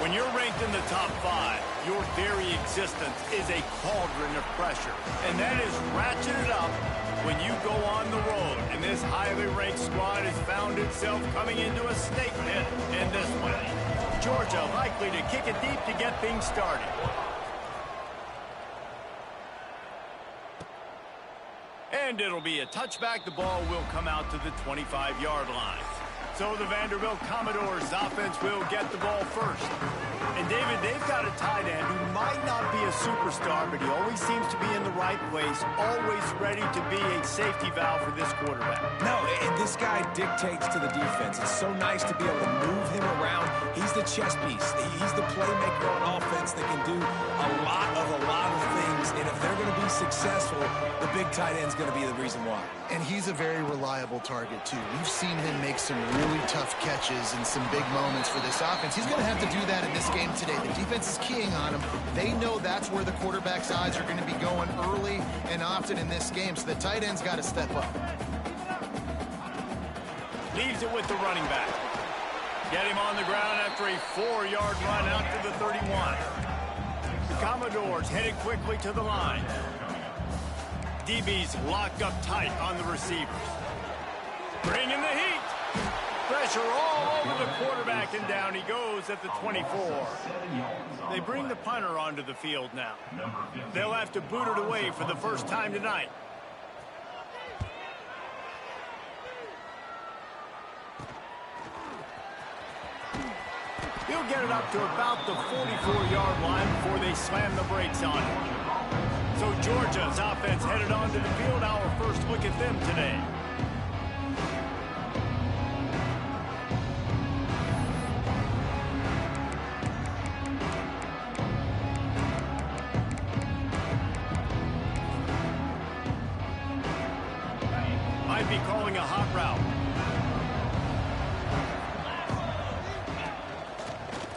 When you're ranked in the top 5, your very existence is a cauldron of pressure. And that is ratcheted up when you go on the road. And this highly ranked squad has found itself coming into a snake pit in this one. Georgia likely to kick it deep to get things started. And it'll be a touchback. The ball will come out to the 25-yard line. So the Vanderbilt Commodores offense will get the ball first. And David, they've got a tight end who might not be a superstar, but he always seems to be in the right place, always ready to be a safety valve for this quarterback. No, and this guy dictates to the defense. It's so nice to be able to move him around. He's the chess piece. He's the playmaker on offense that can do a lot of things. And if they're going to be successful, the big tight end's going to be the reason why. And he's a very reliable target, too. We've seen him make some really tough catches and some big moments for this offense. He's going to have to do that in this game today. The defense is keying on him. They know that's where the quarterback's eyes are going to be going early and often in this game, so the tight end's got to step up. Leaves it with the running back. Get him on the ground after a 4-yard run out to the 31. The Commodores headed quickly to the line. DB's locked up tight on the receivers. Bringing the heat. Pressure all over the quarterback, and down he goes at the 24. They bring the punter onto the field now. They'll have to boot it away for the first time tonight. He'll get it up to about the 44-yard line before they slam the brakes on it. So Georgia's offense headed onto the field. Our first look at them today. Might be calling a hot route.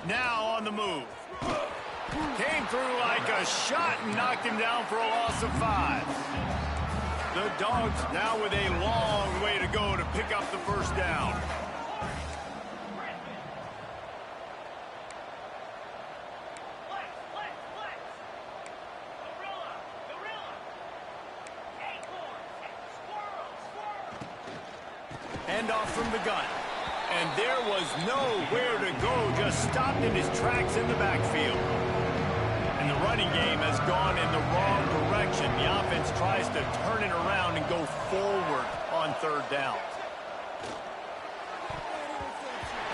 Now on the move. Came through like a shot and knocked him down for a loss of 5. The Dogs now with a long way to go to pick up the first down. Hand off from the gun. And there was nowhere to go, just stopped in his tracks in the backfield. And the running game has gone in the wrong direction. The offense tries to turn it around and go forward on 3rd down.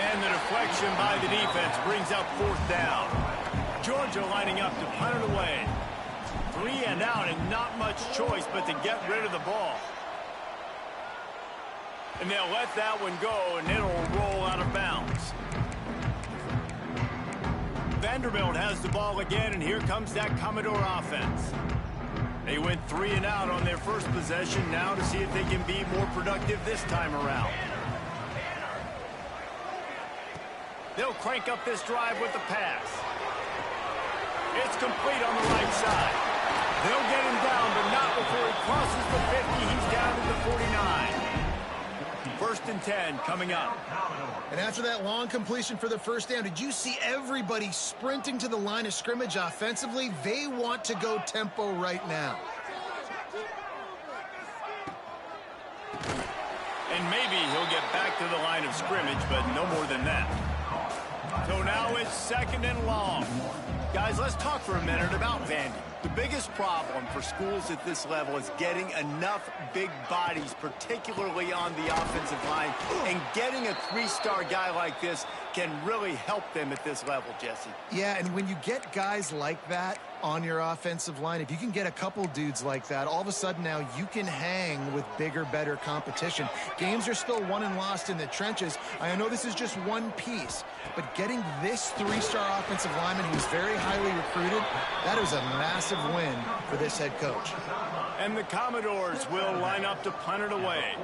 And the deflection by the defense brings up 4th down. Georgia lining up to punt it away. 3 and out, and not much choice but to get rid of the ball. And they'll let that one go, and it'll roll out of bounds. Vanderbilt has the ball again, and here comes that Commodore offense. They went 3 and out on their first possession, now to see if they can be more productive this time around. They'll crank up this drive with the pass. It's complete on the right side. They'll get him down, but not before he crosses the 50. He's down to the 49. 1st and 10 coming up. And after that long completion for the first down, did you see everybody sprinting to the line of scrimmage offensively? They want to go tempo right now. And maybe he'll get back to the line of scrimmage, but no more than that. So now it's 2nd and long. Guys, let's talk for a minute about Vandy. The biggest problem for schools at this level is getting enough big bodies, particularly on the offensive line. And getting a 3-star guy like this can really help them at this level, Jesse. Yeah, and when you get guys like that on your offensive line, if you can get a couple dudes like that, all of a sudden now you can hang with bigger, better competition. Games are still won and lost in the trenches. I know this is just one piece, but getting this 3-star offensive lineman who's very highly recruited, that is a massive win for this head coach. And the Commodores will line up to punt it away.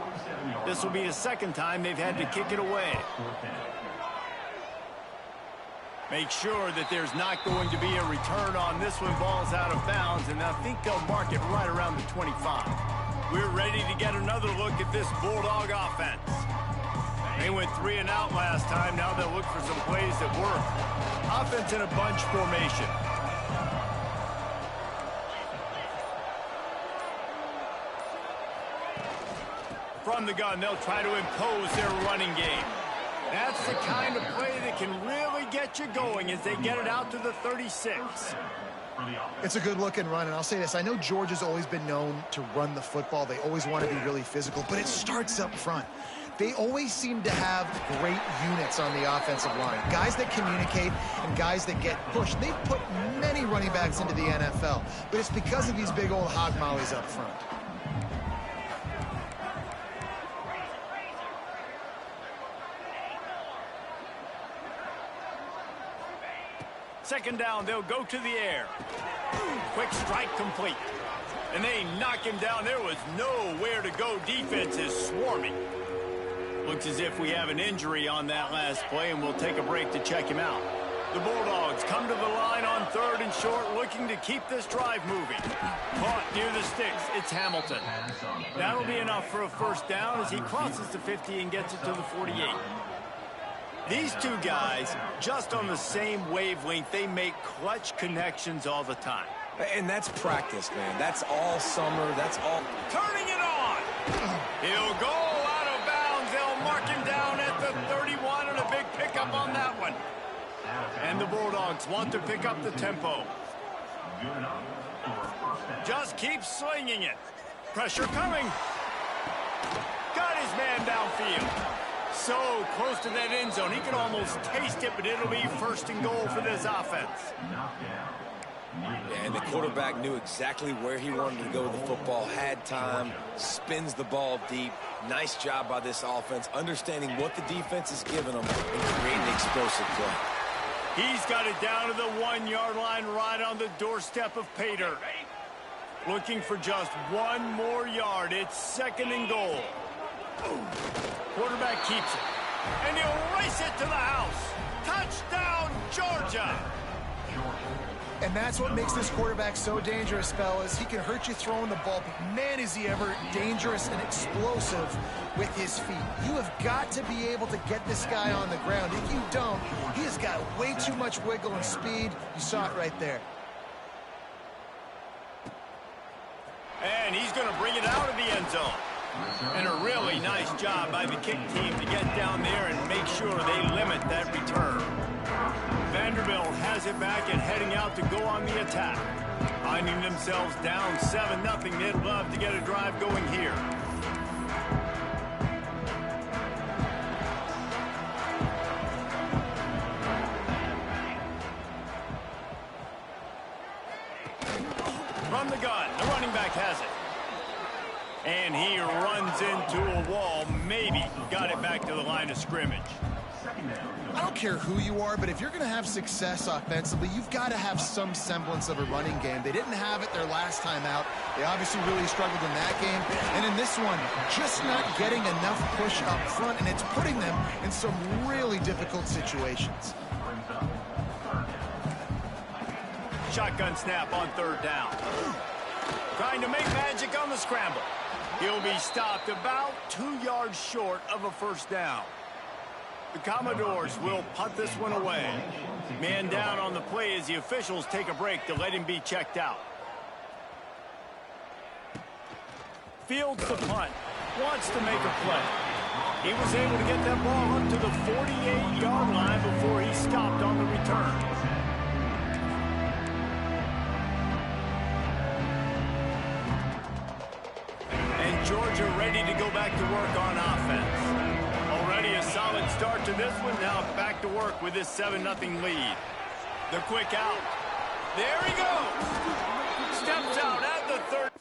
This will be the 2nd time they've had to kick it away. Make sure that there's not going to be a return on this one. Ball's out of bounds, and I think they'll mark it right around the 25. We're ready to get another look at this Bulldog offense. They went 3 and out last time. Now they'll look for some plays that work. Offense in a bunch formation. From the gun, they'll try to impose their running game. That's the kind of play that can really get you going as they get it out to the 36. It's a good-looking run, and I'll say this. I know Georgia's always been known to run the football. They always want to be really physical, but it starts up front. They always seem to have great units on the offensive line. Guys that communicate and guys that get pushed. They've put many running backs into the NFL, but it's because of these big old hog mollies up front. Second down, they'll go to the air. Quick strike complete. And they knock him down. There was nowhere to go. Defense is swarming. Looks as if we have an injury on that last play, and we'll take a break to check him out. The Bulldogs come to the line on 3rd and short, looking to keep this drive moving. Caught near the sticks. It's Hamilton. That'll be enough for a first down as he crosses the 50 and gets it to the 48. These two guys, just on the same wavelength, they make clutch connections all the time. And that's practice, man. That's all summer. That's all. Turning it on. He'll go out of bounds. They'll mark him down at the 31, and a big pickup on that one. And the Bulldogs want to pick up the tempo. Just keep slinging it. Pressure coming. Got his man downfield. So close to that end zone. He could almost taste it, but it'll be 1st and goal for this offense. And the quarterback knew exactly where he wanted to go with the football, had time, spins the ball deep. Nice job by this offense, understanding what the defense is giving them and creating the explosive play. He's got it down to the 1-yard line, right on the doorstep of pay dirt. Looking for just one more yard. It's 2nd and goal. Quarterback keeps it. And he'll race it to the house. Touchdown, Georgia! And that's what makes this quarterback so dangerous, fellas. He can hurt you throwing the ball, but man, is he ever dangerous and explosive with his feet. You have got to be able to get this guy on the ground. If you don't, he has got way too much wiggle and speed. You saw it right there. And he's going to bring it out of the end zone. And a really nice job by the kick team to get down there and make sure they limit that return. Vanderbilt has it back and heading out to go on the attack. Finding themselves down 7-0. They'd love to get a drive going here. From the gun, the running back has it. And he runs into a wall. Maybe got it back to the line of scrimmage. I don't care who you are, but if you're going to have success offensively, you've got to have some semblance of a running game. They didn't have it their last time out. They obviously really struggled in that game. And in this one, just not getting enough push up front, and it's putting them in some really difficult situations. Shotgun snap on 3rd down. Trying to make magic on the scramble. He'll be stopped about 2 yards short of a first down. The Commodores will punt this one away. Man down on the play as the officials take a break to let him be checked out. Fields the punt. Wants to make a play. He was able to get that ball up to the 48-yard line before he stopped on the return. Georgia ready to go back to work on offense. Already a solid start to this one. Now back to work with this 7-0 lead. The quick out. There he goes. Steps out at the 30.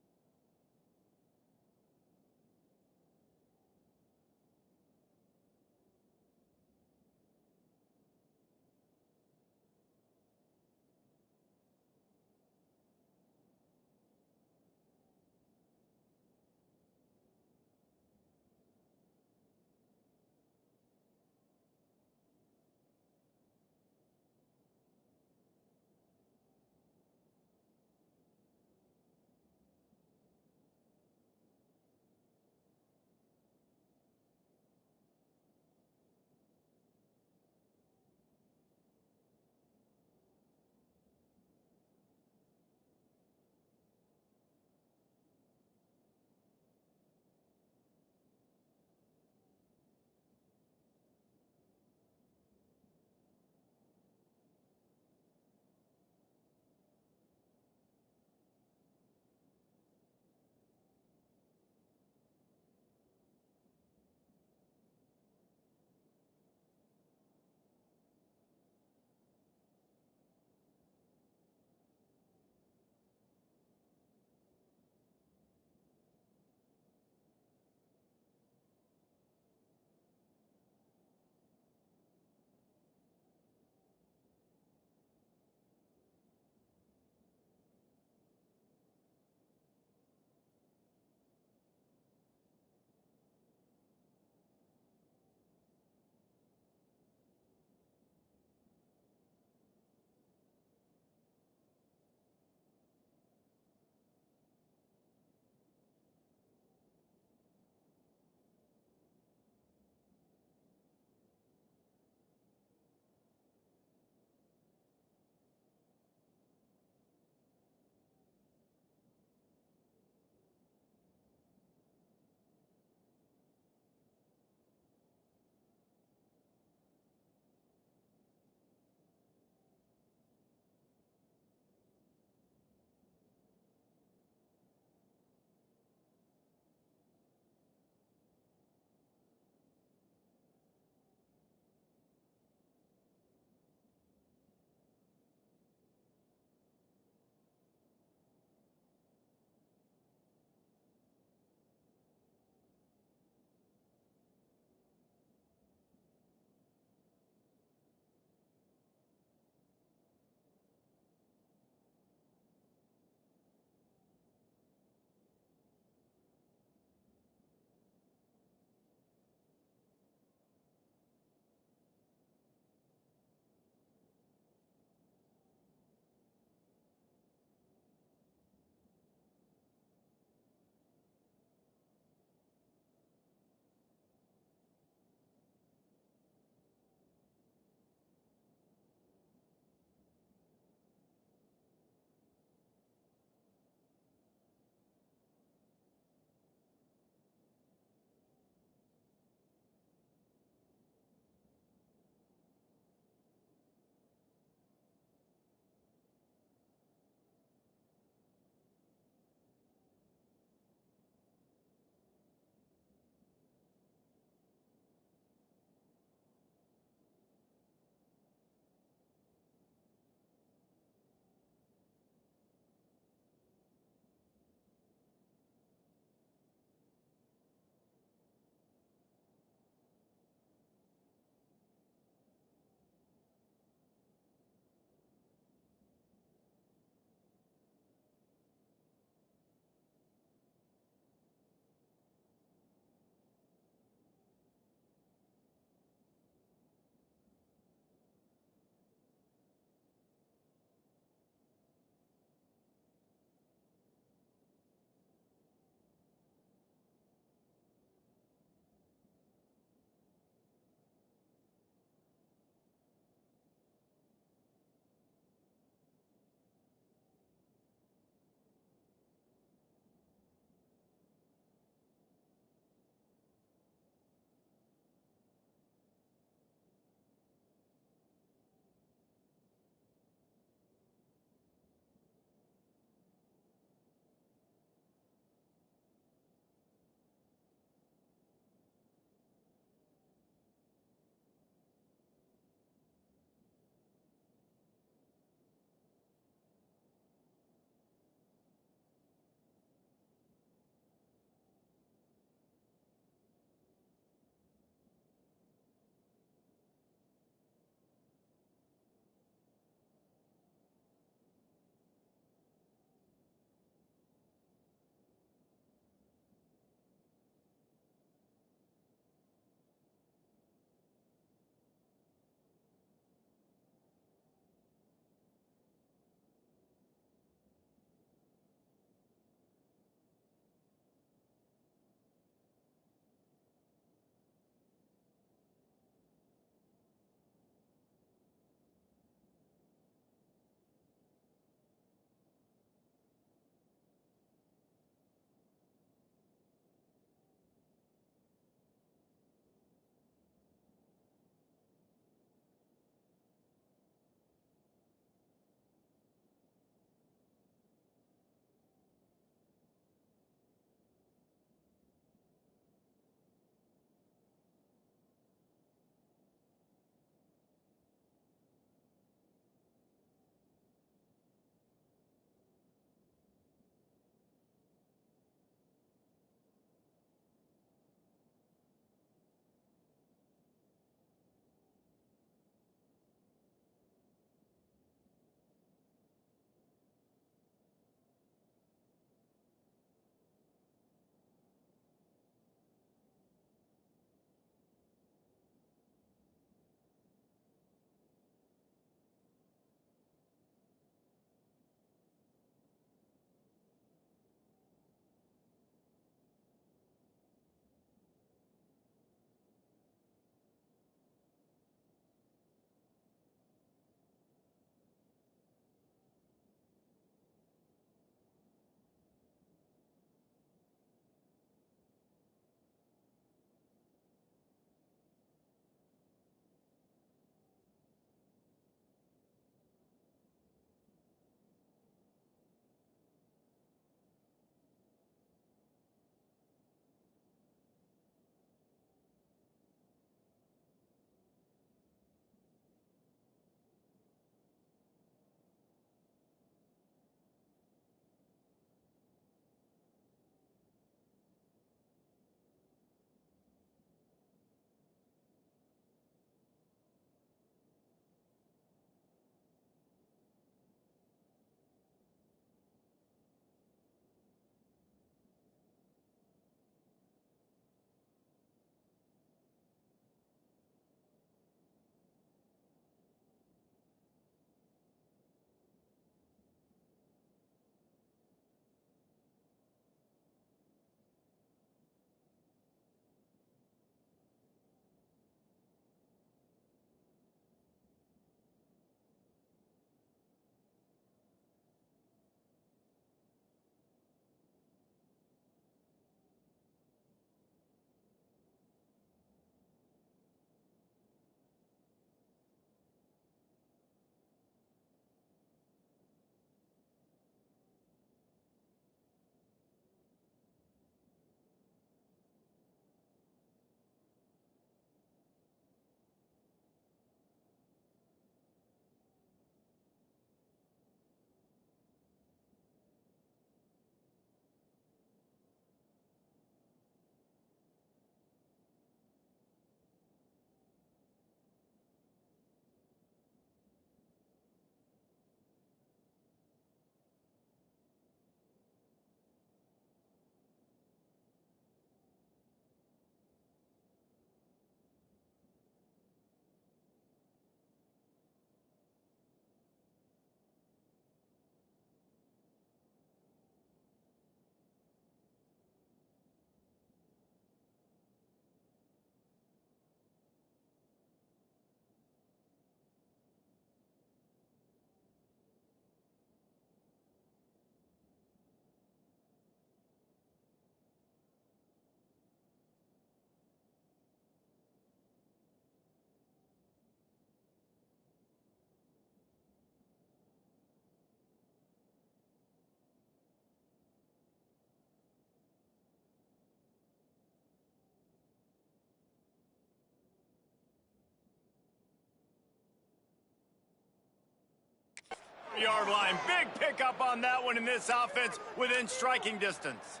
Yard line. Big pickup on that one in this offense within striking distance.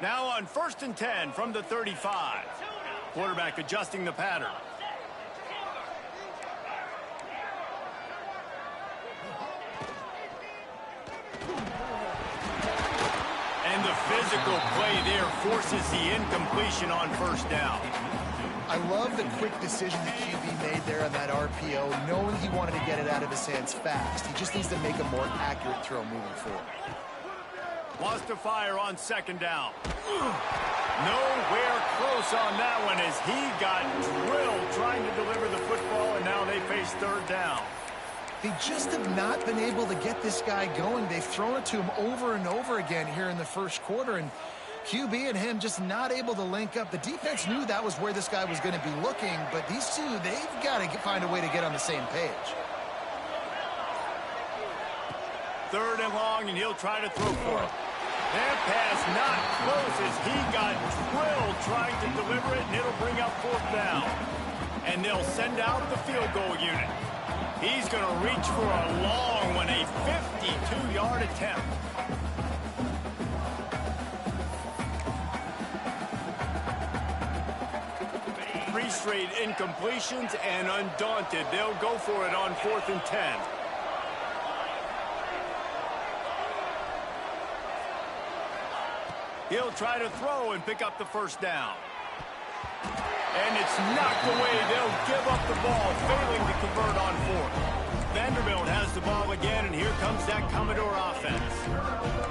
Now on 1st and 10 from the 35. Quarterback adjusting the pattern. And the physical play there forces the incompletion on 1st down. I love the quick decision the QB made there on that RPO, knowing he wanted to get it out of his hands fast. He just needs to make a more accurate throw moving forward. Wants to fire on 2nd down. Nowhere close on that one as he got drilled trying to deliver the football, and now they face 3rd down. They just have not been able to get this guy going. They've thrown it to him over and over again here in the 1st quarter, and QB and him just not able to link up. The defense knew that was where this guy was going to be looking, but these two, they've got to find a way to get on the same page. 3rd and long, and he'll try to throw for it. That pass not close as he got drilled trying to deliver it, and it'll bring up 4th down. And they'll send out the field goal unit. He's going to reach for a long one, a 52-yard attempt. 3 straight incompletions, and undaunted, they'll go for it on 4th and 10. He'll try to throw and pick up the 1st down. And it's knocked away. They'll give up the ball, failing to convert on 4th. Vanderbilt has the ball again, and here comes that Commodore offense.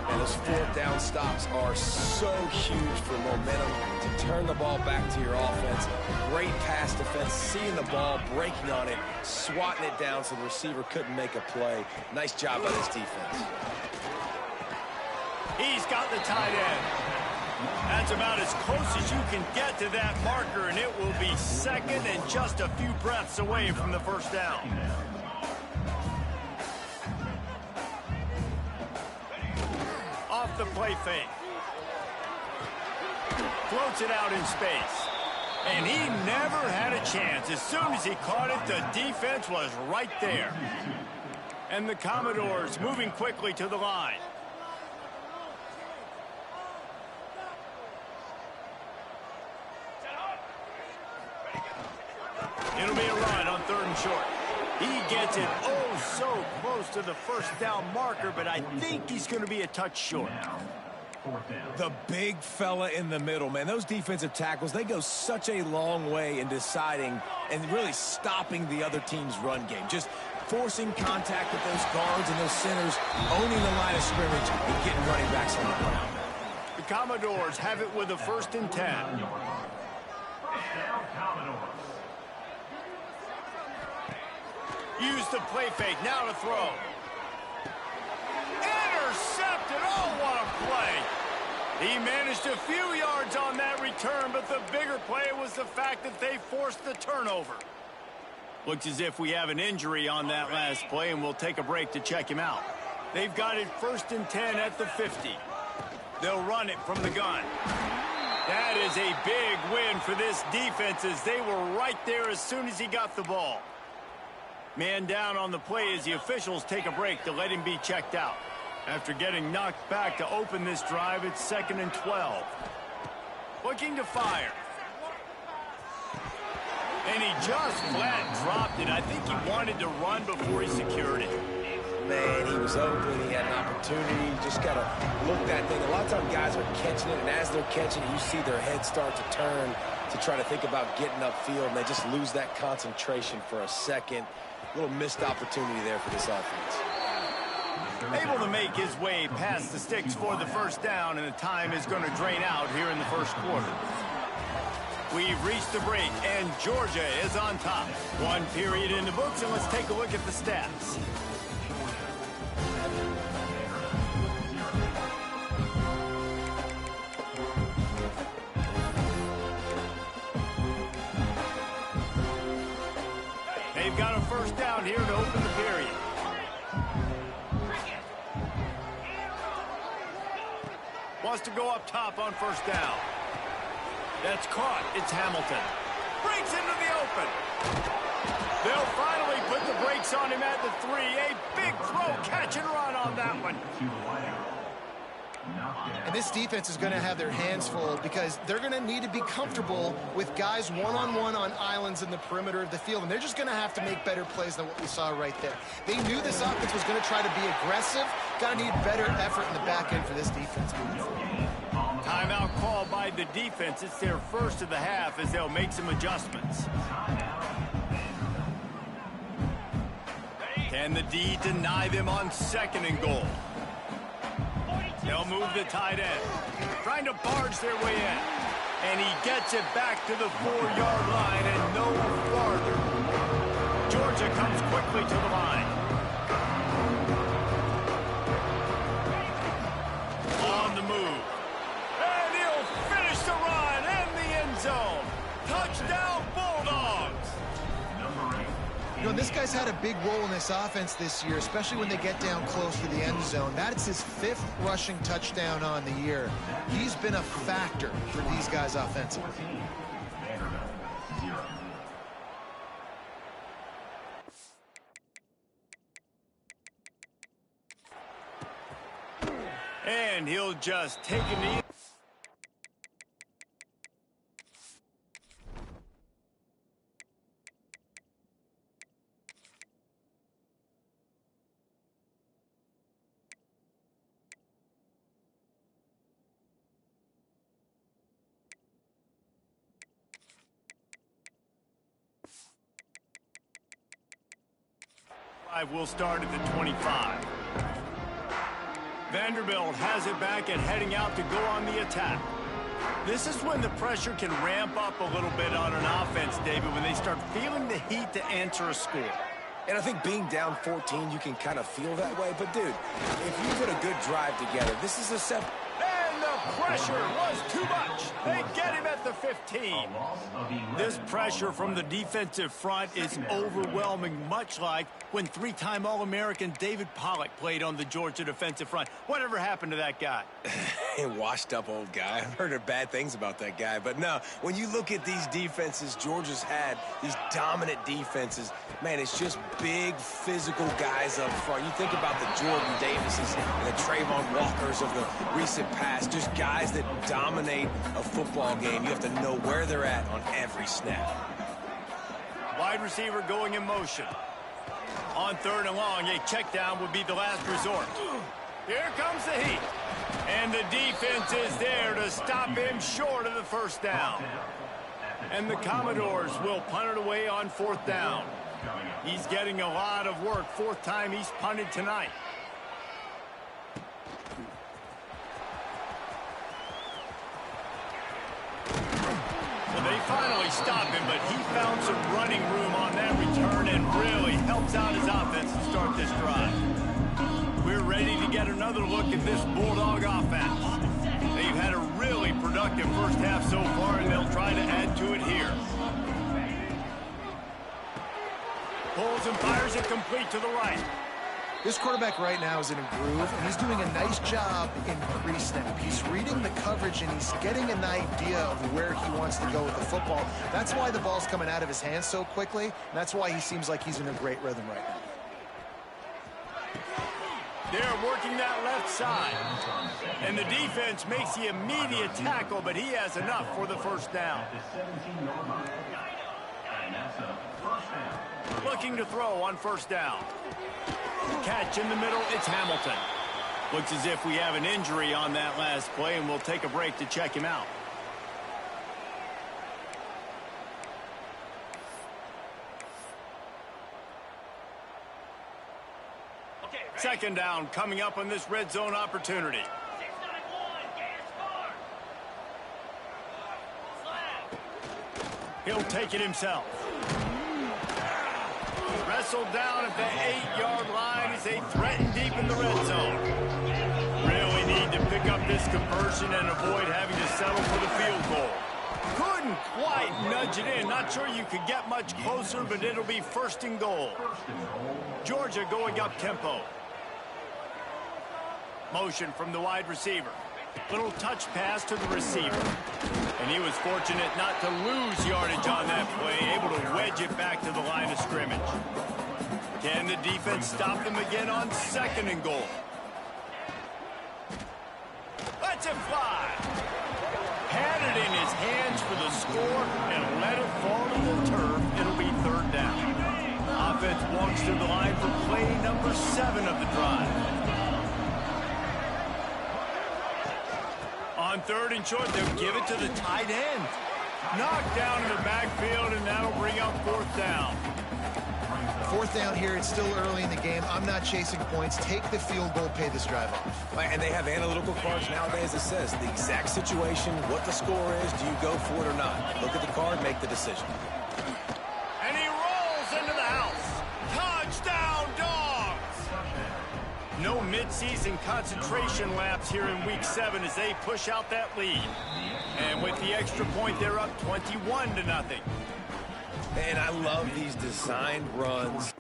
And those 4th down stops are so huge for momentum to turn the ball back to your offense. Great pass defense, seeing the ball, breaking on it, swatting it down so the receiver couldn't make a play. Nice job by this defense. He's got the tight end. That's about as close as you can get to that marker, and it will be 2nd and just a few breaths away from the 1st down. Off the play fake. Floats it out in space. And he never had a chance. As soon as he caught it, the defense was right there. And the Commodores moving quickly to the line. It'll be a run on 3rd and short. He gets it oh so close to the 1st down marker, but I think he's going to be a touch short. The big fella in the middle, man. Those defensive tackles, they go such a long way in deciding and really stopping the other team's run game. Just forcing contact with those guards and those centers, owning the line of scrimmage, and getting running backs on the ground. The Commodores have it with a 1st and 10. Use the play fake, now to throw. Intercepted, oh, what a play. He managed a few yards on that return, but the bigger play was the fact that they forced the turnover. Looks as if we have an injury on that last play, and we'll take a break to check him out. They've got it 1st and 10 at the 50. They'll run it from the gun. That is a big win for this defense as they were right there as soon as he got the ball. Man down on the play as the officials take a break to let him be checked out. After getting knocked back to open this drive, it's 2nd and 12. Looking to fire. And he just flat dropped it. I think he wanted to run before he secured it. Man, he was open. He had an opportunity. You just got to look that thing. A lot of times guys are catching it, and as they're catching it, you see their head start to turn to try to think about getting upfield, and they just lose that concentration for a second. A little missed opportunity there for this offense. Able to make his way past the sticks for the 1st down, and the time is going to drain out here in the 1st quarter. We've reached the break, and Georgia is on top. 1 period in the books, and let's take a look at the stats. They've got a 1st down here to open the period. Wants to go up top on 1st down. That's caught. It's Hamilton. Breaks into the open. They'll finally put the brakes Sticks on him at the 3. A big throw, catch and run on that one. And this defense is going to have their hands full because they're going to need to be comfortable with guys one-on-one on islands in the perimeter of the field. And they're just going to have to make better plays than what we saw right there. They knew this offense was going to try to be aggressive. Got to need better effort in the back end for this defense moving forward. Timeout called by the defense. It's their first of the half as they'll make some adjustments. Can the D deny them on 2nd and goal? They'll move the tight end, trying to barge their way in. And he gets it back to the 4-yard line and no farther. Georgia comes quickly to the line. On the move. And he'll finish the run in the end zone. Touchdown, Bulldogs. You know, this guy's had a big role in this offense this year, especially when they get down close to the end zone. That's his 5th rushing touchdown on the year. He's been a factor for these guys offensively. And he'll just take a knee. Will start at the 25. Vanderbilt has it back and heading out to go on the attack. This is when the pressure can ramp up a little bit on an offense, David, when they start feeling the heat to answer a score. And I think being down 14, you can kind of feel that way. But, dude, if you put a good drive together, this is a set. And the pressure was too much. They get him at the 15. This pressure from the defensive front is overwhelming, much like when 3-time All-American David Pollock played on the Georgia defensive front. Whatever happened to that guy? A washed-up old guy. I've heard bad things about that guy. But, no, when you look at these defenses Georgia's had, these dominant defenses, man, it's just big, physical guys up front. You think about the Jordan Davises and the Trayvon Walkers of the recent past, just guys that dominate a football game. You have to know where they're at on every snap. Wide receiver going in motion. On 3rd and long, a check down would be the last resort. Here comes the heat. And the defense is there to stop him short of the 1st down. And the Commodores will punt it away on 4th down. He's getting a lot of work. 4th time he's punted tonight. Well, they finally stop him, but he found some running room on that return and really helps out his offense to start this drive. We're ready to get another look at this Bulldog offense. They've had a really productive first half so far, and they'll try to add to it here. Pulls and fires it complete to the right. This quarterback right now is in a groove, and he's doing a nice job in pre-snap. He's reading the coverage, and he's getting an idea of where he wants to go with the football. That's why the ball's coming out of his hands so quickly, and that's why he seems like he's in a great rhythm right now. They're working that left side. And the defense makes the immediate tackle, but he has enough for the 1st down. Looking to throw on 1st down. Catch in the middle, it's Hamilton. Looks as if we have an injury on that last play, and we'll take a break to check him out. Second down coming up on this red zone opportunity. He'll take it himself. Wrestled down at the 8-yard line as they threaten deep in the red zone. Really need to pick up this conversion and avoid having to settle for the field goal. Couldn't quite nudge it in. Not sure you could get much closer, but it'll be 1st and goal. Georgia going up tempo. Motion from the wide receiver. Little touch pass to the receiver. And he was fortunate not to lose yardage on that play, able to wedge it back to the line of scrimmage. Can defense stopped them again on 2nd and goal. Lets it fly. Had it in his hands for the score and let it fall to the turf. It'll be 3rd down. Offense walks through the line for play number 7 of the drive. On 3rd and short, they'll give it to the tight end. Knocked down in the backfield, and that'll bring up 4th down. 4th down here. It's still early in the game. I'm not chasing points. Take the field goal, pay this drive off. And they have analytical cards nowadays that says the exact situation, what the score is, do you go for it or not? Look at the card, make the decision. And he rolls into the house. Touchdown, Dogs! No midseason concentration laps here in Week 7 as they push out that lead. And with the extra point, they're up 21-0. And I love these designed runs.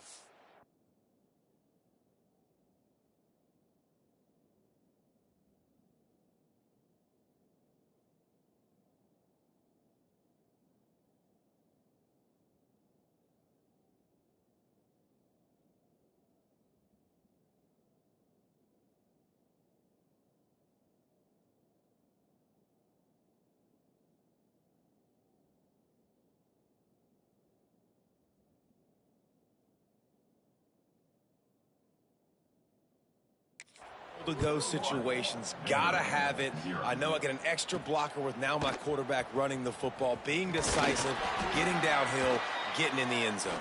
To go situations, gotta have it. I know I get an extra blocker with now my quarterback running the football, being decisive, getting downhill, getting in the end zone.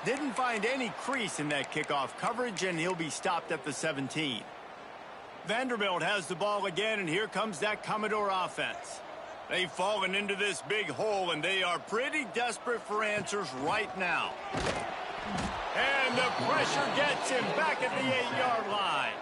Didn't find any crease in that kickoff coverage, and he'll be stopped at the 17. Vanderbilt has the ball again, and here comes that Commodore offense. They've fallen into this big hole, and they are pretty desperate for answers right now. And the pressure gets him back at the 8-yard line.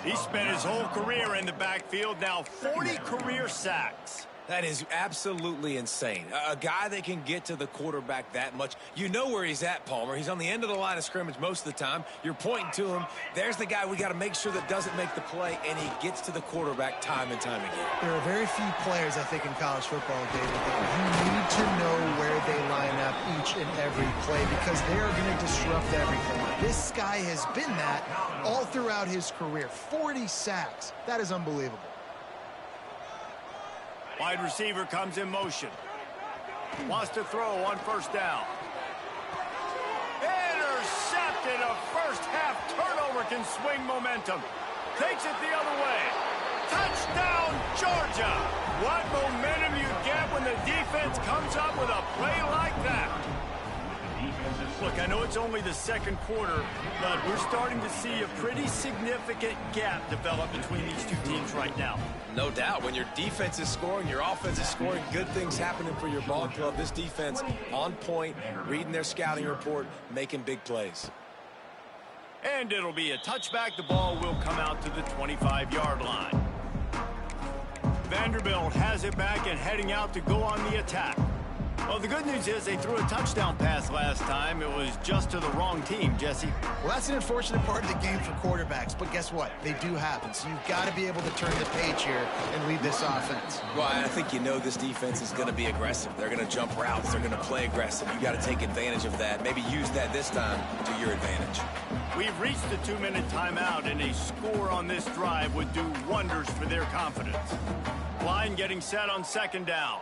He spent his whole career in the backfield, now 40 career sacks. That is absolutely insane. A guy that can get to the quarterback that much. You know where he's at, Palmer. He's on the end of the line of scrimmage most of the time. You're pointing to him. There's the guy we got to make sure that doesn't make the play, and he gets to the quarterback time and time again. There are very few players, I think, in college football, David, that you need to know where they line up each and every play because they are going to disrupt everything. This guy has been that all throughout his career. 40 sacks. That is unbelievable. Wide receiver comes in motion. Wants to throw on 1st down. Intercepted. A first-half turnover can swing momentum. Takes it the other way. Touchdown, Georgia. What momentum you get when the defense comes up with a play like that. Look, I know it's only the 2nd quarter, but we're starting to see a pretty significant gap develop between these two teams right now. No doubt. When your defense is scoring, your offense is scoring, good things happening for your ball club. This defense on point, reading their scouting report, making big plays. And it'll be a touchback. The ball will come out to the 25-yard line. Vanderbilt has it back and heading out to go on the attack. Well, the good news is they threw a touchdown pass last time. It was just to the wrong team, Jesse. Well, that's an unfortunate part of the game for quarterbacks, but guess what? They do happen, so you've got to be able to turn the page here and lead this offense. Well, I think you know this defense is going to be aggressive. They're going to jump routes. They're going to play aggressive. You got to take advantage of that. Maybe use that this time to your advantage. We've reached the 2-minute timeout, and a score on this drive would do wonders for their confidence. Line getting set on 2nd down.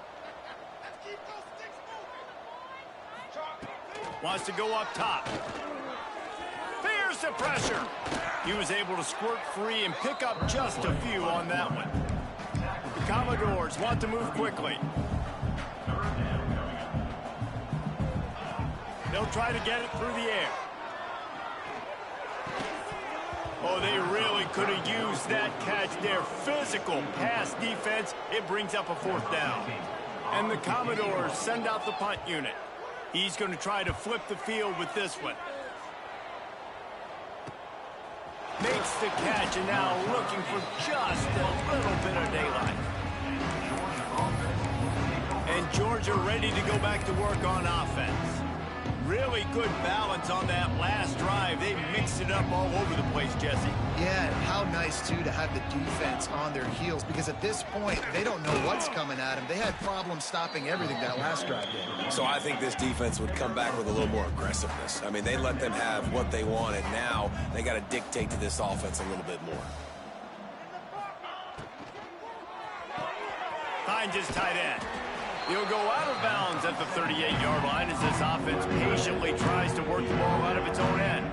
Wants to go up top. Fears the pressure. He was able to squirt free and pick up just a few on that one. The Commodores want to move quickly. They'll try to get it through the air. Oh, they really could have used that catch there. Physical pass defense. It brings up a 4th down. And the Commodores send out the punt unit. He's going to try to flip the field with this one. Makes the catch and now looking for just a little bit of daylight. And Georgia ready to go back to work on offense. Really good balance on that last drive. They mixed it up all over the place, Jesse. Yeah, and how nice, too, to have the defense on their heels, because at this point, they don't know what's coming at them. They had problems stopping everything that last drive did. So I think this defense would come back with a little more aggressiveness. I mean, they let them have what they wanted. Now they got to dictate to this offense a little bit more. Finds his tight end. He'll go out of bounds at the 38-yard line as this offense patiently tries to work the ball out of its own end.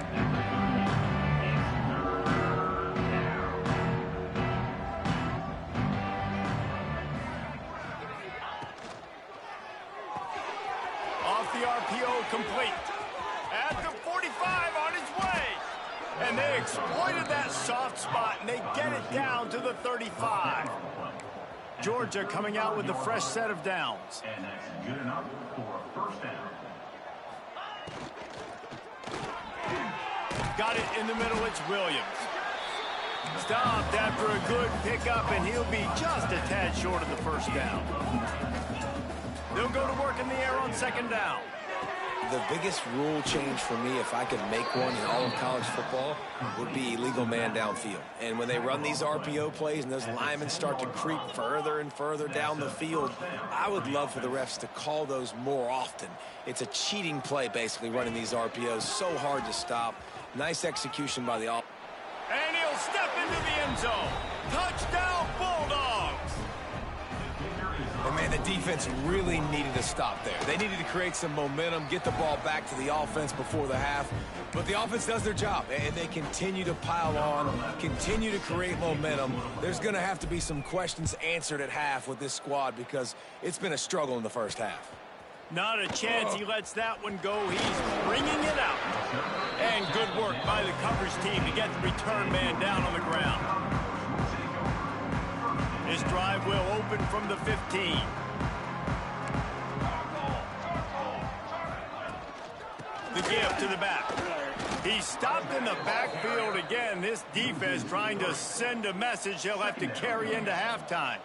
Off the RPO, complete. At the 45, on his way. And they exploited that soft spot, and they get it down to the 35. Georgia coming out with a fresh set of downs. And that's good enough for a first down. Got it in the middle, it's Williams. Stopped after a good pickup, and he'll be just a tad short of the first down. They'll go to work in the air on second down. The biggest rule change for me, if I could make one in all of college football, would be illegal man downfield. And when they run these RPO plays and those linemen start to creep further and further down the field, I would love for the refs to call those more often. It's a cheating play, basically, running these RPOs. So hard to stop. Nice execution by the offense. And he'll step into the end zone. Touchdown, Bulldogs! And, man, the defense really needed to stop there. They needed to create some momentum, get the ball back to the offense before the half. But the offense does their job, and they continue to pile on, continue to create momentum. There's going to have to be some questions answered at half with this squad because it's been a struggle in the first half. Not a chance he lets that one go. He's bringing it out. And good work by the coverage team to get the return man down on the ground. This drive will open from the 15. The give to the back. He stopped in the backfield again. This defense trying to send a message he'll have to carry into halftime.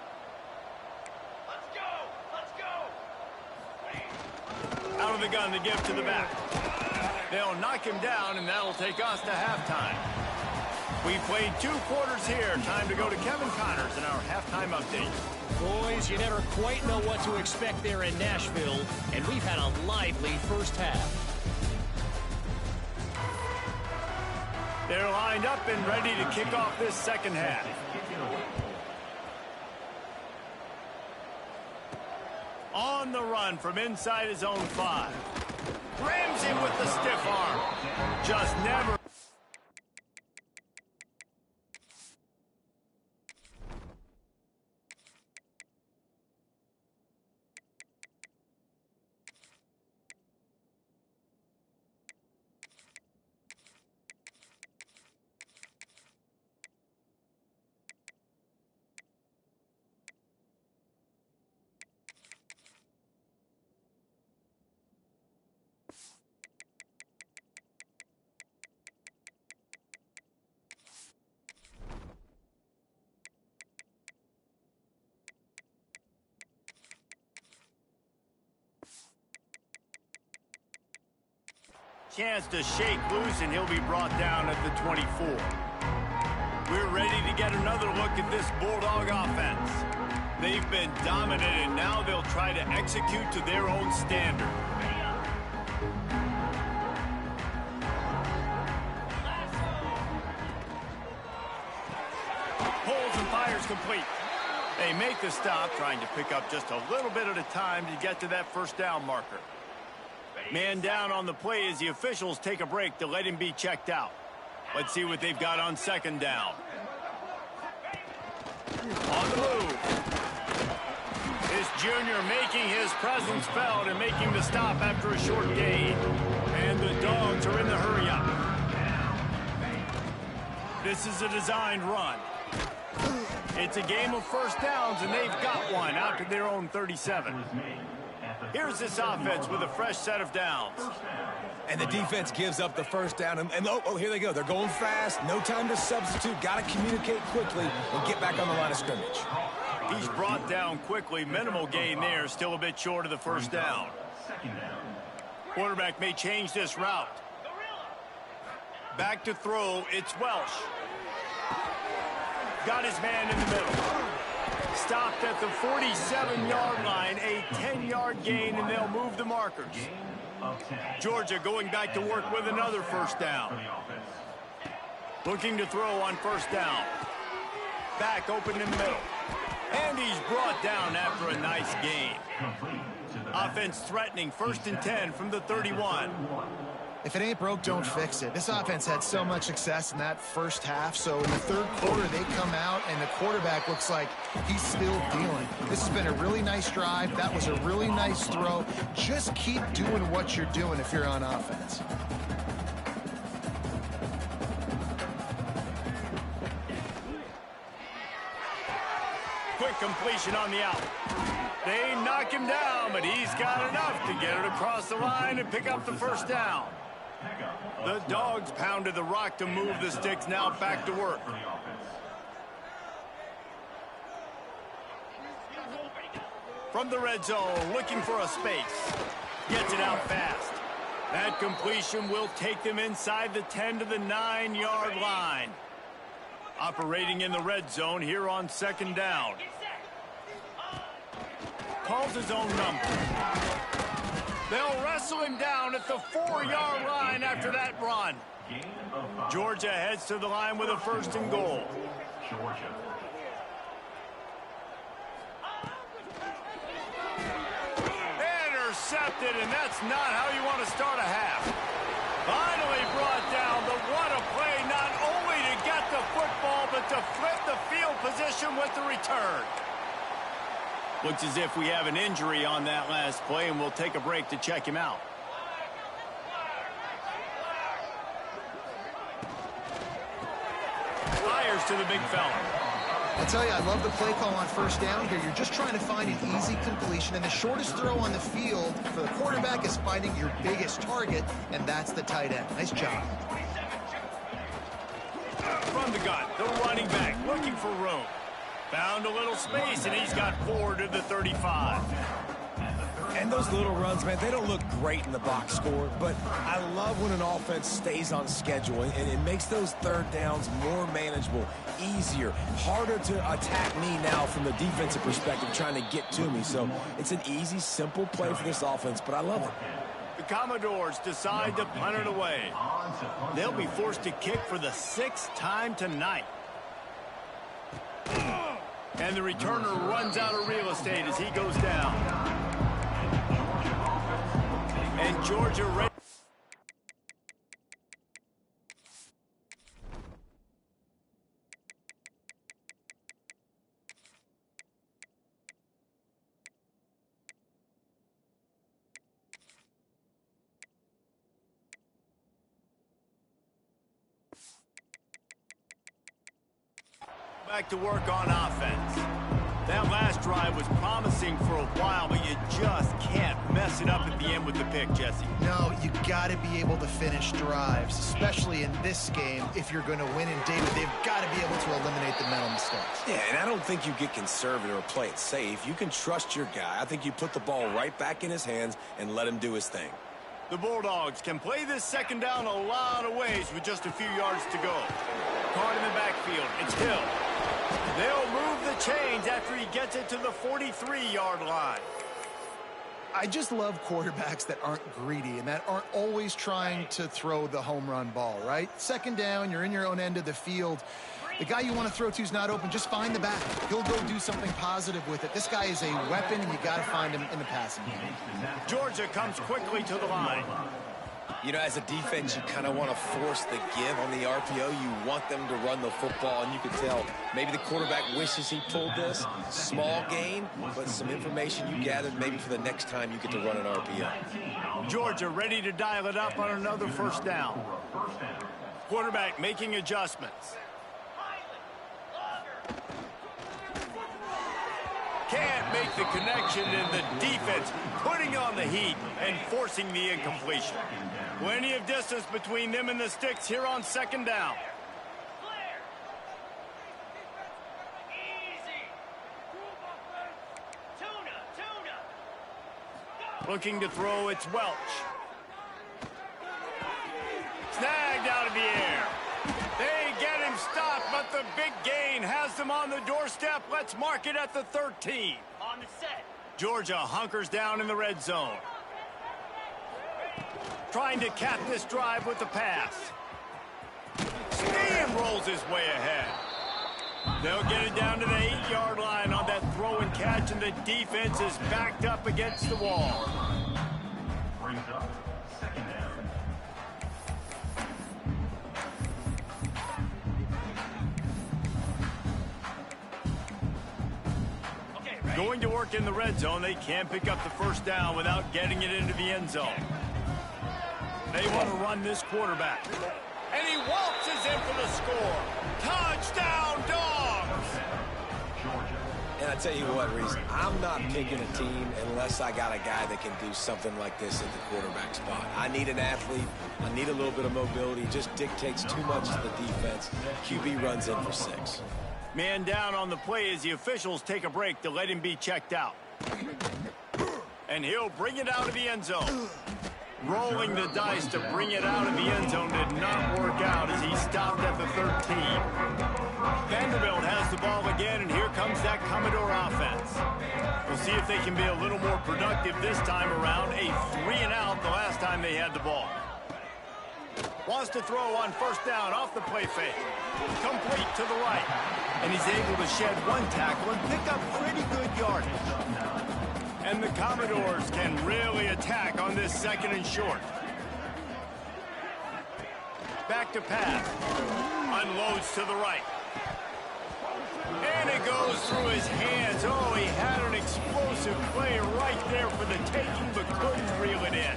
Out of the gun, the give to the back. They'll knock him down, and that'll take us to halftime. We played 2 quarters here. Time to go to Kevin Connors in our halftime update. Boys, you never quite know what to expect there in Nashville, and we've had a lively first half. They're lined up and ready to kick off this second half. On the run from inside his own 5. Rams him with the stiff arm. Just never. Chance to shake loose, and he'll be brought down at the 24. We're ready to get another look at this Bulldog offense. They've been dominated. Now they'll try to execute to their own standard. Pulls and fires complete. They make the stop, trying to pick up just a little bit at a time to get to that first down marker. Man down on the play as the officials take a break to let him be checked out. Let's see what they've got on second down. On the move. This junior making his presence felt and making the stop after a short gain. And the Dogs are in the hurry-up. This is a designed run. It's a game of first downs, and they've got one out to their own 37. Here's this offense with a fresh set of downs. And the defense gives up the first down. And here they go. They're going fast. No time to substitute. Got to communicate quickly and get back on the line of scrimmage. He's brought down quickly. Minimal gain there. Still a bit short of the first down. Quarterback may change this route. Back to throw, it's Welsh. Got his man in the middle. Stopped at the 47-yard line, a 10-yard gain, and they'll move the markers. Georgia going back to work with another first down. Looking to throw on first down. Back open in the middle. And he's brought down after a nice gain. Offense threatening 1st and 10 from the 31. If it ain't broke, don't fix it. This offense had so much success in that first half, so in the third quarter, they come out, and the quarterback looks like he's still dealing. This has been a really nice drive. That was a really nice throw. Just keep doing what you're doing if you're on offense. Quick completion on the out. They knock him down, but he's got enough to get it across the line and pick up the first down. The Dogs pounded the rock to move the sticks, now back to work. From the red zone, looking for a space. Gets it out fast. That completion will take them inside the 10 to the 9-yard line. Operating in the red zone here on 2nd down. Calls his own number. They'll wrestle him down at the 4-yard line after that run. Georgia heads to the line with a 1st and goal. Intercepted, and that's not how you want to start a half. Finally brought down, but what a play, not only to get the football, but to flip the field position with the return. Looks as if we have an injury on that last play, and we'll take a break to check him out. Fires to the big fella. I tell you, I love the play call on first down here. You're just trying to find an easy completion, and the shortest throw on the field for the quarterback is finding your biggest target, and that's the tight end. Nice job. From the gun, the running back looking for room. Found a little space, and he's got 4 to the 35. And those little runs, man, they don't look great in the box score, but I love when an offense stays on schedule, and it makes those third downs more manageable, easier, harder to attack me now from the defensive perspective trying to get to me. So it's an easy, simple play for this offense, but I love it. The Commodores decide to punt it away. They'll be forced to kick for the 6th time tonight. And the returner runs out of real estate as he goes down. And Georgia ready. Back to work on offense. That last drive was promising for a while, but you just can't mess it up at the end with the pick, Jesse. No, you got to be able to finish drives, especially in this game. If you're going to win in David, they've got to be able to eliminate the mental mistakes. Yeah, and I don't think you get conservative or play it safe. You can trust your guy. I think you put the ball right back in his hands and let him do his thing. The Bulldogs can play this 2nd down a lot of ways with just a few yards to go. Caught in the backfield. It's Hill. They'll move the chains after he gets it to the 43-yard line. I just love quarterbacks that aren't greedy and that aren't always trying to throw the home run ball, right? 2nd down, you're in your own end of the field. The guy you want to throw to is not open. Just find the back. He'll go do something positive with it. This guy is a weapon, and you got to find him in the passing game. Georgia comes quickly to the line. You know, as a defense, you kind of want to force the give on the RPO. You want them to run the football, and you can tell maybe the quarterback wishes he pulled this. Small gain, but some information you gathered maybe for the next time you get to run an RPO. Georgia ready to dial it up on another 1st down. Quarterback making adjustments. Can't make the connection, and the defense putting on the heat and forcing the incompletion. Plenty of distance between them and the sticks here on 2nd down. Looking to throw, it's Welch. with the big gain. Has them on the doorstep. Let's mark it at the 13. On the set. Georgia hunkers down in the red zone. Trying to cap this drive with the pass. Steamrolls his way ahead. They'll get it down to the 8-yard line on that throw and catch, and the defense is backed up against the wall. Brings up second down. Going to work in the red zone, they can't pick up the first down without getting it into the end zone. They want to run this quarterback. And he waltzes in for the score. Touchdown, Dogs! And I tell you what, Reese, I'm not picking a team unless I got a guy that can do something like this at the quarterback spot. I need an athlete. I need a little bit of mobility. It just dictates too much to the defense. QB runs in for 6. Man down on the play as the officials take a break to let him be checked out. And he'll bring it out of the end zone. Rolling the dice to bring it out of the end zone did not work out as he stopped at the 13. Vanderbilt has the ball again, and here comes that Commodore offense. We'll see if they can be a little more productive this time around. A 3-and-out the last time they had the ball. Wants to throw on first down off the play fake. Complete to the right. And he's able to shed one tackle and pick up pretty good yardage. And the Commodores can really attack on this 2nd and short. Back to pass. Unloads to the right. And it goes through his hands. Oh, he had an explosive play right there for the taking, but couldn't reel it in.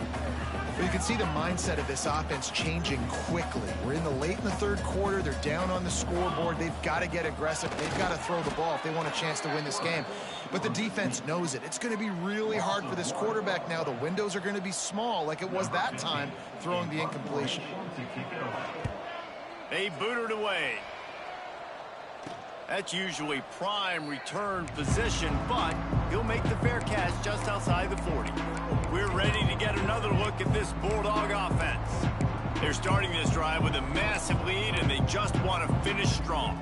But you can see the mindset of this offense changing quickly. We're in the late in the 3rd quarter. They're down on the scoreboard. They've got to get aggressive. They've got to throw the ball if they want a chance to win this game. But the defense knows it. It's going to be really hard for this quarterback now. The windows are going to be small like it was that time throwing the incompletion. They boot it away. That's usually prime return position, but he'll make the fair catch just outside the 40. We're ready to get another look at this Bulldog offense. They're starting this drive with a massive lead, and they just want to finish strong.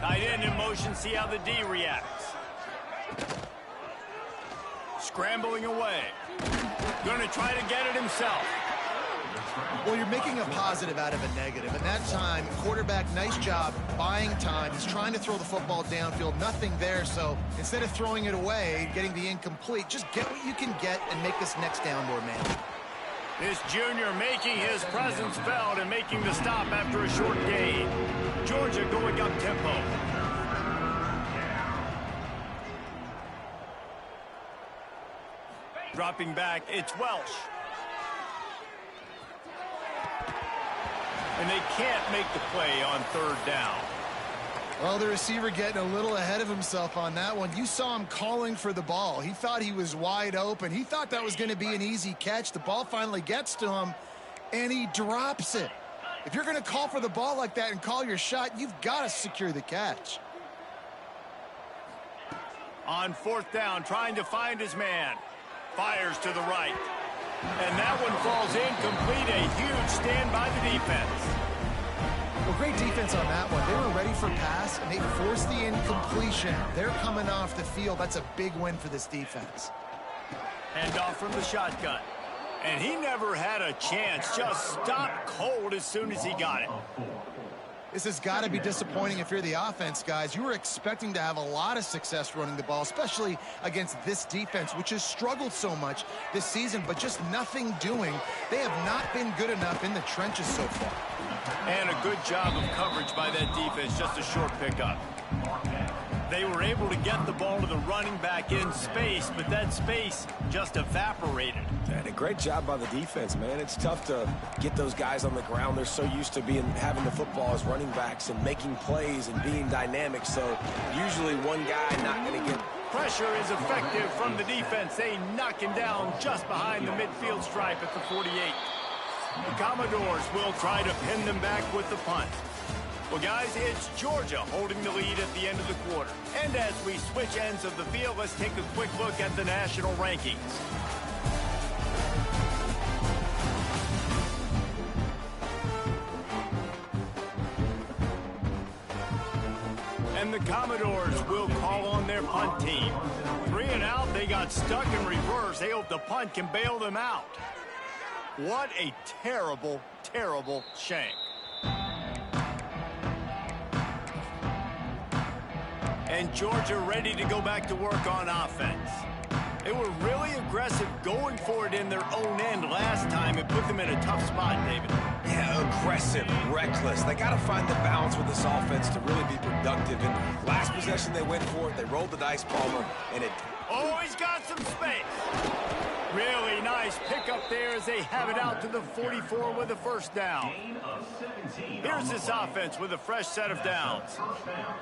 Tight end in motion, see how the D reacts. Scrambling away. Going to try to get it himself. Well, you're making a positive out of a negative. And that time, quarterback, nice job buying time. He's trying to throw the football downfield. Nothing there. So instead of throwing it away, getting the incomplete, just get what you can get and make this next down more manageable. This junior making his presence felt and making the stop after a short gain. Georgia going up tempo. Dropping back, it's Welsh. And they can't make the play on 3rd down. Well, the receiver getting a little ahead of himself on that one. You saw him calling for the ball. He thought he was wide open. He thought that was going to be an easy catch. The ball finally gets to him, and he drops it. If you're going to call for the ball like that and call your shot, you've got to secure the catch. On 4th down, trying to find his man. Fires to the right. And that one falls incomplete. A huge stand by the defense. Well, great defense on that one. They were ready for pass, and they forced the incompletion. They're coming off the field. That's a big win for this defense. Hand off from the shotgun. And he never had a chance. Just stopped cold as soon as he got it. This has got to be disappointing if you're the offense, guys. You were expecting to have a lot of success running the ball, especially against this defense, which has struggled so much this season, but just nothing doing. They have not been good enough in the trenches so far. And a good job of coverage by that defense, just a short pickup. They were able to get the ball to the running back in space, but that space just evaporated. And a great job by the defense, man. It's tough to get those guys on the ground. They're so used to having the football as running backs and making plays and being dynamic. So usually one guy not going to get... Pressure is effective from the defense. They knock him down just behind the midfield stripe at the 48. The Commodores will try to pin them back with the punt. Well, guys, it's Georgia holding the lead at the end of the quarter. And as we switch ends of the field, let's take a quick look at the national rankings. the Commodores will call on their punt team. 3 and out, they got stuck in reverse. They hope the punt can bail them out. What a terrible, terrible shank. And Georgia ready to go back to work on offense. They were really aggressive going for it in their own end last time. It put them in a tough spot, David. Yeah, aggressive, reckless. They got to find the balance with this offense to really be productive. And last possession they went for it, they rolled the dice, Palmer, and it... Oh, he's got some space. Really nice pickup there as they have it out to the 44 with a first down. Here's this offense with a fresh set of downs.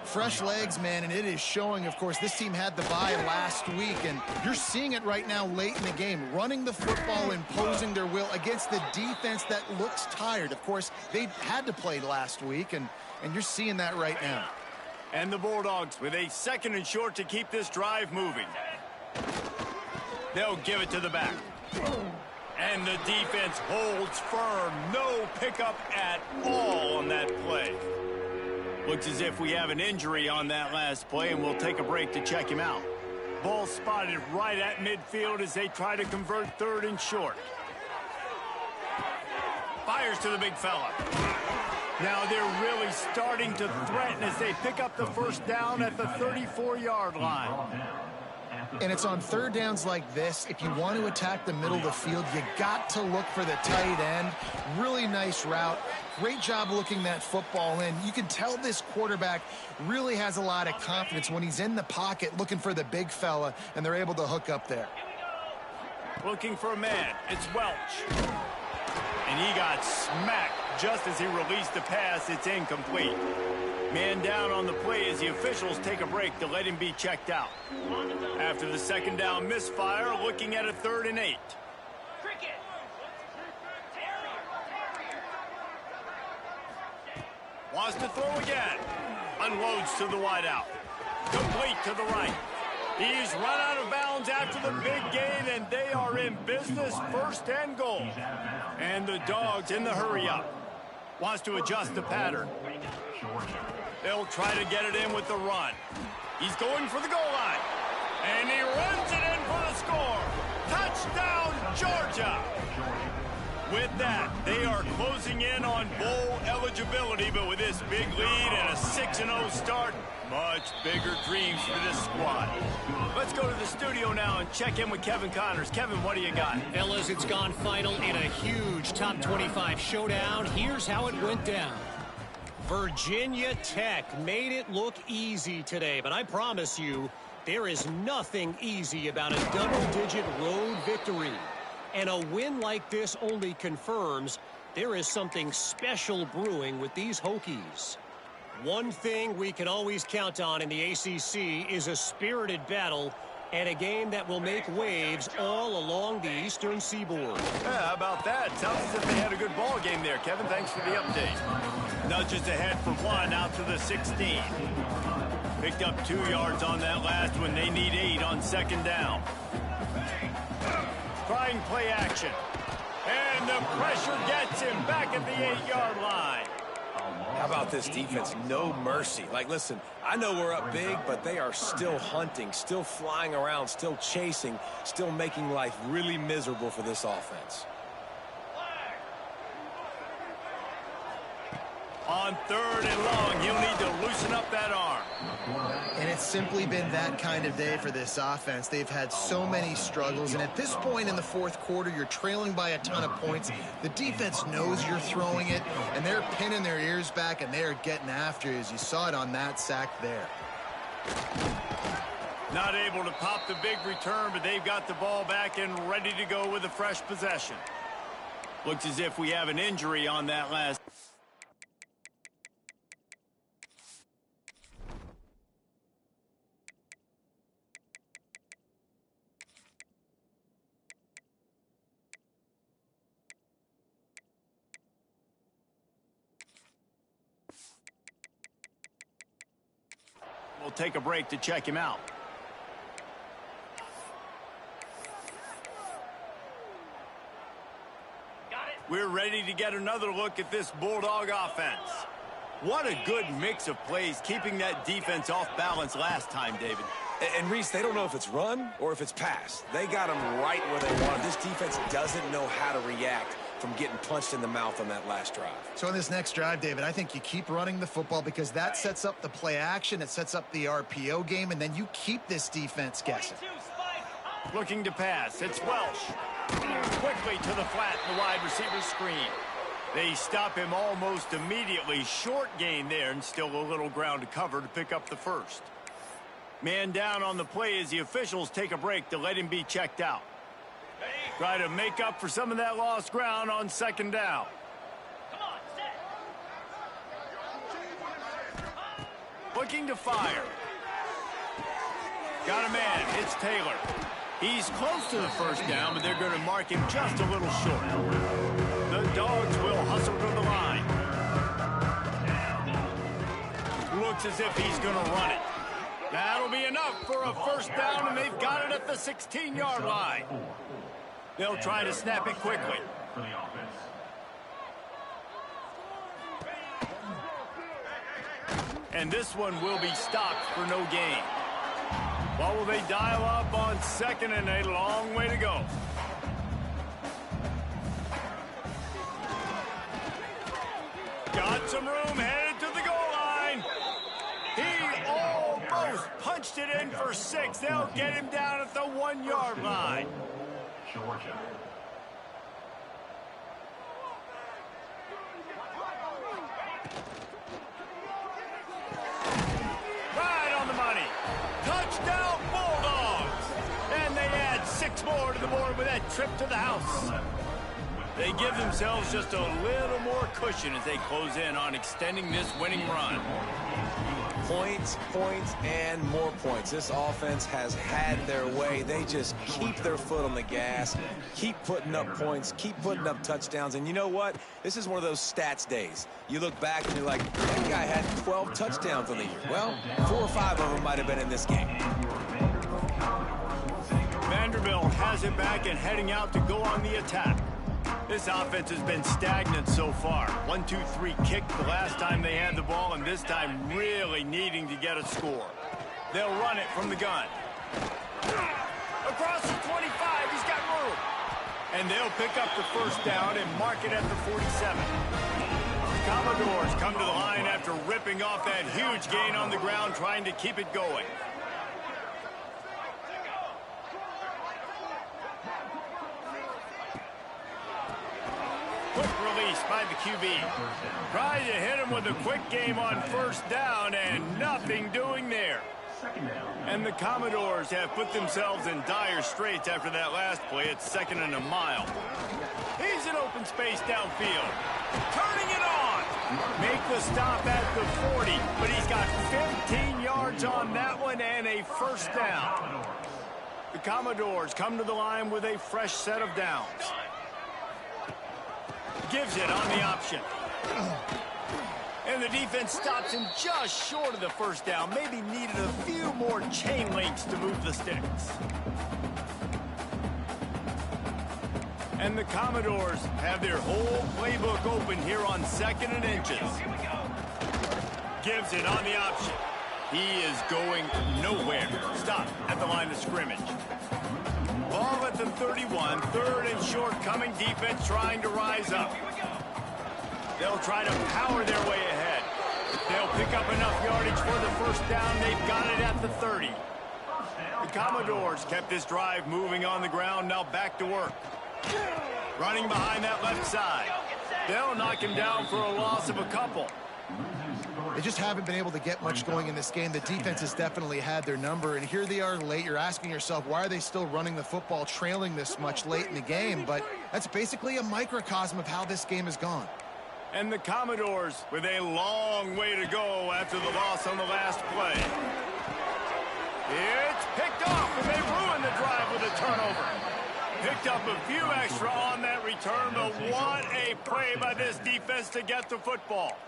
Fresh legs, man, and it is showing, of course. This team had the bye last week, and you're seeing it right now late in the game. Running the football, imposing their will against the defense that looks tired. Of course, they had to play last week, and you're seeing that right now. And the Bulldogs with a 2nd and short to keep this drive moving. They'll give it to the back. And the defense holds firm. No pickup at all on that play. Looks as if we have an injury on that last play, and we'll take a break to check him out. Ball spotted right at midfield as they try to convert 3rd and short. Fires to the big fella. Now they're really starting to threaten as they pick up the first down at the 34-yard line. And it's on 3rd downs like this. If you want to attack the middle of the field, you got to look for the tight end. Really nice route. Great job looking that football in. You can tell this quarterback really has a lot of confidence when he's in the pocket looking for the big fella, and they're able to hook up there. Looking for a man. It's Welch. And he got smacked just as he released the pass. It's incomplete. Man down on the play as the officials take a break to let him be checked out. After the 2nd down misfire, looking at a 3rd and 8. Wants to throw again. Unloads to the wideout. Complete to the right. He's run out of bounds after the big gain, and they are in business. 1st and goal. And the Dogs in the hurry-up. Wants to adjust the pattern. They'll try to get it in with the run. He's going for the goal line. And he runs it in for the score. Touchdown, Georgia. With that, they are closing in on bowl eligibility, but with this big lead and a 6-0 start, much bigger dreams for this squad. Let's go to the studio now and check in with Kevin Connors. Kevin, what do you got? Fellas, it's gone final in a huge top 25 showdown. Here's how it went down. Virginia Tech made it look easy today, but I promise you, there is nothing easy about a double-digit road victory. And a win like this only confirms there is something special brewing with these Hokies. One thing we can always count on in the ACC is a spirited battle and a game that will make waves all along the Eastern Seaboard. Yeah, how about that? Sounds as if they had a good ball game there, Kevin. Thanks for the update. Nudges ahead for 1 out to the 16. Picked up 2 yards on that last one. They need 8 on 2nd down. Trying play action. And the pressure gets him back at the 8-yard line. How about this defense? No mercy. Like, listen, I know we're up big, but they are still hunting, still flying around, still chasing, still making life really miserable for this offense. On 3rd and long, he'll need to loosen up that arm. And it's simply been that kind of day for this offense. They've had so many struggles, and at this point in the 4th quarter, you're trailing by a ton of points. The defense knows you're throwing it, and they're pinning their ears back, and they're getting after you, as you saw it on that sack there. Not able to pop the big return, but they've got the ball back and ready to go with a fresh possession. Looks as if we have an injury on that last. We'll take a break to check him out. We're ready to get another look at this Bulldog offense. What a good mix of plays, keeping that defense off balance last time, David. And Reese, they don't know if it's run or if it's pass. They got them right where they want. This defense doesn't know how to react from getting punched in the mouth on that last drive. So in this next drive, David, I think you keep running the football because that sets up the play action, it sets up the RPO game, and then you keep this defense guessing. Looking to pass, it's Welsh. Quickly to the flat, the wide receiver screen. They stop him almost immediately. Short gain there, and still a little ground to cover to pick up the first. Man down on the play as the officials take a break to let him be checked out. Try to make up for some of that lost ground on second down. Looking to fire. Got a man. It's Taylor. He's close to the first down, but they're going to mark him just a little short. The Dogs will hustle to the line. Looks as if he's going to run it. That'll be enough for a first down, and they've got it at the 16-yard line. They'll try to snap it quickly. And this one will be stopped for no gain. What will they dial up on second and a long way to go? Got some room, headed to the goal line. He almost punched it in for 6. They'll get him down at the 1-yard line. Georgia. Right on the money. Touchdown Bulldogs. And they add 6 more to the board with that trip to the house. They give themselves just a little more cushion as they close in on extending this winning run. Points, points, and more points. This offense has had their way. They just keep their foot on the gas, keep putting up points, keep putting up touchdowns. And you know what? This is one of those stats days. You look back and you're like, that guy had 12 touchdowns on the year. Well, 4 or 5 of them might have been in this game. Vanderbilt has it back and heading out to go on the attack. This offense has been stagnant so far. 1-2-3 kick the last time they had the ball, and this time really needing to get a score. They'll run it from the gun. Across the 25, he's got room. And they'll pick up the first down and mark it at the 47. The Commodores come to the line after ripping off that huge gain on the ground, trying to keep it going. Quick release by the QB. Tried to hit him with a quick game on first down, and nothing doing there. And the Commodores have put themselves in dire straits after that last play. It's 2nd and a mile. He's in open space downfield. Turning it on. Make the stop at the 40, but he's got 15 yards on that one and a first down. The Commodores come to the line with a fresh set of downs. Gives it on the option. And the defense stops him just short of the first down. Maybe needed a few more chain links to move the sticks. And the Commodores have their whole playbook open here on 2nd and inches. Gives it on the option. He is going nowhere. Stop at the line of scrimmage. Ball at the 31, 3rd and short, coming defense trying to rise up. They'll try to power their way ahead. They'll pick up enough yardage for the first down. They've got it at the 30. The Commodores kept this drive moving on the ground, now back to work. Running behind that left side. They'll knock him down for a loss of a couple. They just haven't been able to get much going in this game. The defense has definitely had their number, and here they are late. You're asking yourself, why are they still running the football, trailing this much late in the game? But that's basically a microcosm of how this game has gone. And the Commodores with a long way to go after the loss on the last play. It's picked off, and they ruin the drive with a turnover. Picked up a few extra on that return, but what a play by this defense to get the football.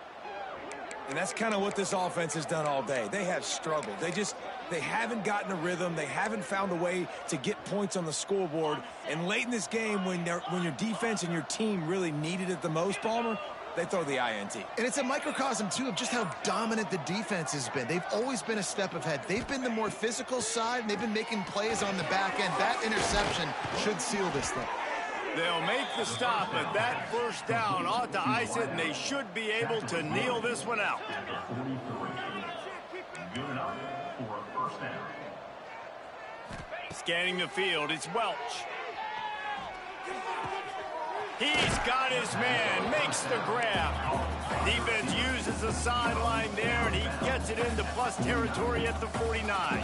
And that's kind of what this offense has done all day. They have struggled. They haven't gotten a rhythm. They haven't found a way to get points on the scoreboard. And late in this game, when your defense and your team really needed it the most, Palmer, they throw the INT. And it's a microcosm, too, of just how dominant the defense has been. They've always been a step ahead. They've been the more physical side, and they've been making plays on the back end. That interception should seal this thing. They'll make the stop, but that first down ought to ice it, and they should be able to kneel this one out. Good enough for a first down. Scanning the field, it's Welch. He's got his man, makes the grab. Defense uses the sideline there, and he gets it into plus territory at the 49.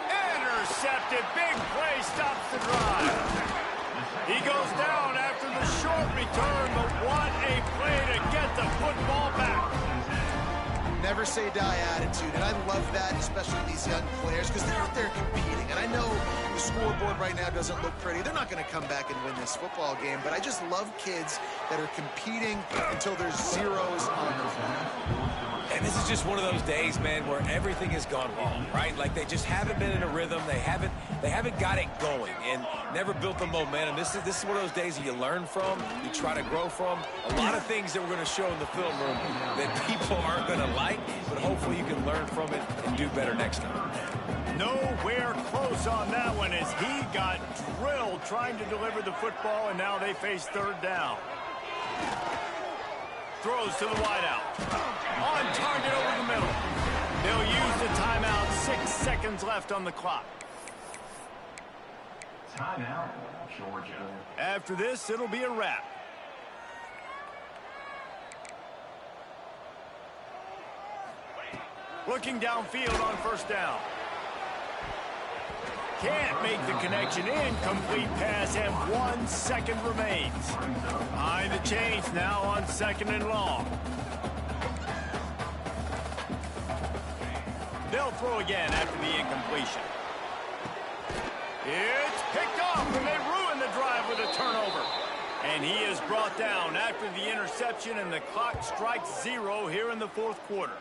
Intercepted, big play, stops the drive. He goes down after the short return, but what a play to get the football back. Never say die attitude, and I love that, especially these young players, because they're out there competing. And I know the scoreboard right now doesn't look pretty. They're not going to come back and win this football game, but I just love kids that are competing until there's zeros on them. And this is just one of those days, man, where everything has gone wrong, right? Like they just haven't been in a rhythm. They haven't got it going and never built the momentum. This is one of those days that you learn from, you try to grow from. A lot of things that we're going to show in the film room that people aren't going to like, but hopefully you can learn from it and do better next time. Nowhere close on that one as he got drilled trying to deliver the football, and now they face third down. Throws to the wideout. On target over the middle. They'll use the timeout. 6 seconds left on the clock. Timeout, Georgia. After this, it'll be a wrap. Looking downfield on first down. Can't make the connection. Incomplete pass, and 1 second remains. Behind the chains now on second and long. They'll throw again after the incompletion. It's picked off, and they ruin the drive with a turnover. And he is brought down after the interception, and the clock strikes 0 here in the fourth quarter.